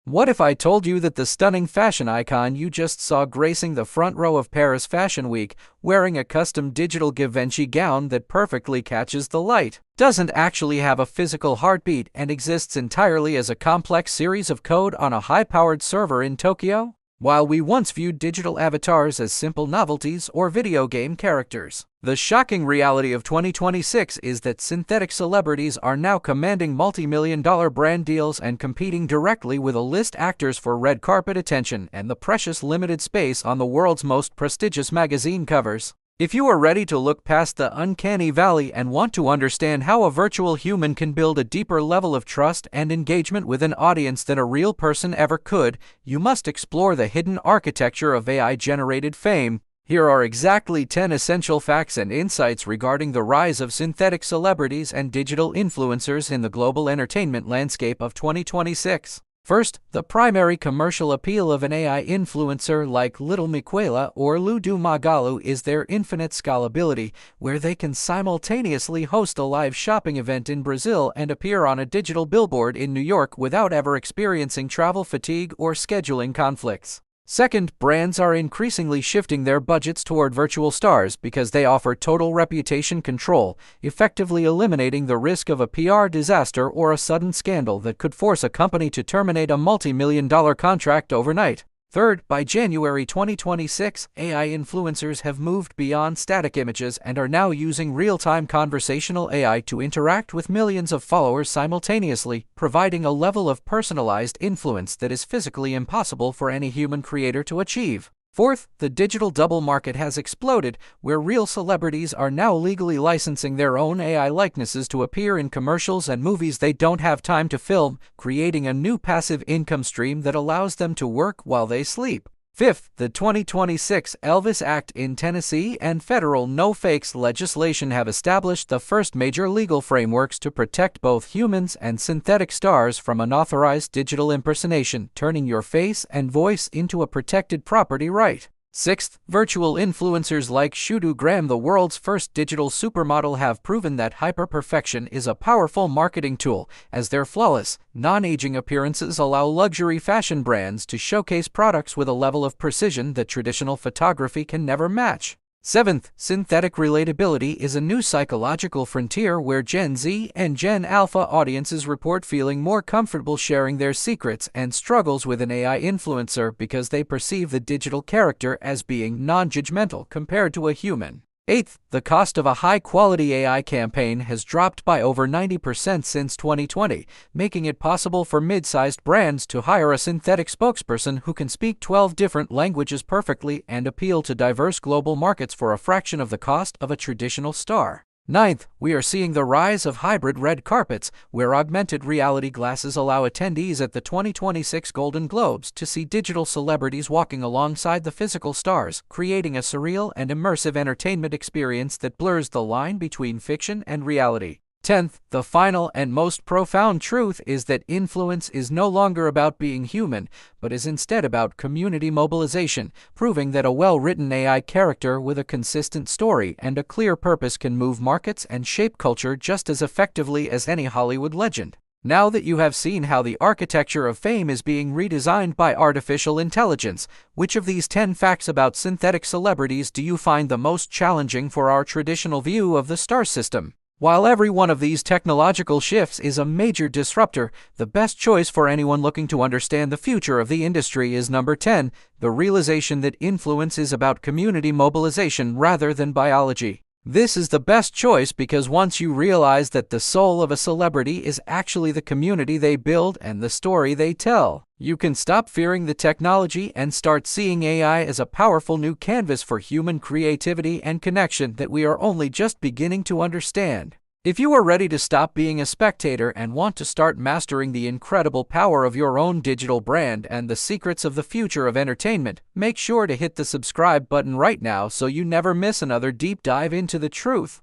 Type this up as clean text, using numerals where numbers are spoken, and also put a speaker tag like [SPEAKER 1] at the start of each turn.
[SPEAKER 1] What if I told you that the stunning fashion icon you just saw gracing the front row of Paris Fashion Week, wearing a custom digital Givenchy gown that perfectly catches the light, doesn't actually have a physical heartbeat and exists entirely as a complex series of code on a high-powered server in Tokyo? While we once viewed digital avatars as simple novelties or video game characters, the shocking reality of 2026 is that synthetic celebrities are now commanding multi-million-dollar brand deals and competing directly with A-list actors for red carpet attention and the precious limited space on the world's most prestigious magazine covers. If you are ready to look past the uncanny valley and want to understand how a virtual human can build a deeper level of trust and engagement with an audience than a real person ever could, you must explore the hidden architecture of AI-generated fame. Here are exactly 10 essential facts and insights regarding the rise of synthetic celebrities and digital influencers in the global entertainment landscape of 2026. First, the primary commercial appeal of an AI influencer like Little Miquela or Ludu Magalu is their infinite scalability, where they can simultaneously host a live shopping event in Brazil and appear on a digital billboard in New York without ever experiencing travel fatigue or scheduling conflicts. Second, brands are increasingly shifting their budgets toward virtual stars because they offer total reputation control, effectively eliminating the risk of a PR disaster or a sudden scandal that could force a company to terminate a multi-million-dollar contract overnight. Third, by January 2026, AI influencers have moved beyond static images and are now using real-time conversational AI to interact with millions of followers simultaneously, providing a level of personalized influence that is physically impossible for any human creator to achieve. Fourth, the digital double market has exploded, where real celebrities are now legally licensing their own AI likenesses to appear in commercials and movies they don't have time to film, creating a new passive income stream that allows them to work while they sleep. Fifth, the 2026 Elvis Act in Tennessee and federal no-fakes legislation have established the first major legal frameworks to protect both humans and synthetic stars from unauthorized digital impersonation, turning your face and voice into a protected property right. Sixth, virtual influencers like Shudu Graham, the world's first digital supermodel, have proven that hyper-perfection is a powerful marketing tool, as their flawless, non-aging appearances allow luxury fashion brands to showcase products with a level of precision that traditional photography can never match. Seventh, synthetic relatability is a new psychological frontier where Gen Z and Gen Alpha audiences report feeling more comfortable sharing their secrets and struggles with an AI influencer because they perceive the digital character as being non-judgmental compared to a human. Eighth, the cost of a high-quality AI campaign has dropped by over 90% since 2020, making it possible for mid-sized brands to hire a synthetic spokesperson who can speak 12 different languages perfectly and appeal to diverse global markets for a fraction of the cost of a traditional star. Ninth, we are seeing the rise of hybrid red carpets, where augmented reality glasses allow attendees at the 2026 Golden Globes to see digital celebrities walking alongside the physical stars, creating a surreal and immersive entertainment experience that blurs the line between fiction and reality. 10th, the final and most profound truth is that influence is no longer about being human, but is instead about community mobilization, proving that a well-written AI character with a consistent story and a clear purpose can move markets and shape culture just as effectively as any Hollywood legend. Now that you have seen how the architecture of fame is being redesigned by artificial intelligence, which of these 10 facts about synthetic celebrities do you find the most challenging for our traditional view of the star system? While every one of these technological shifts is a major disruptor, the best choice for anyone looking to understand the future of the industry is number 10, the realization that influence is about community mobilization rather than biology. This is the best choice because once you realize that the soul of a celebrity is actually the community they build and the story they tell, you can stop fearing the technology and start seeing AI as a powerful new canvas for human creativity and connection that we are only just beginning to understand. If you are ready to stop being a spectator and want to start mastering the incredible power of your own digital brand and the secrets of the future of entertainment, make sure to hit the subscribe button right now so you never miss another deep dive into the truth.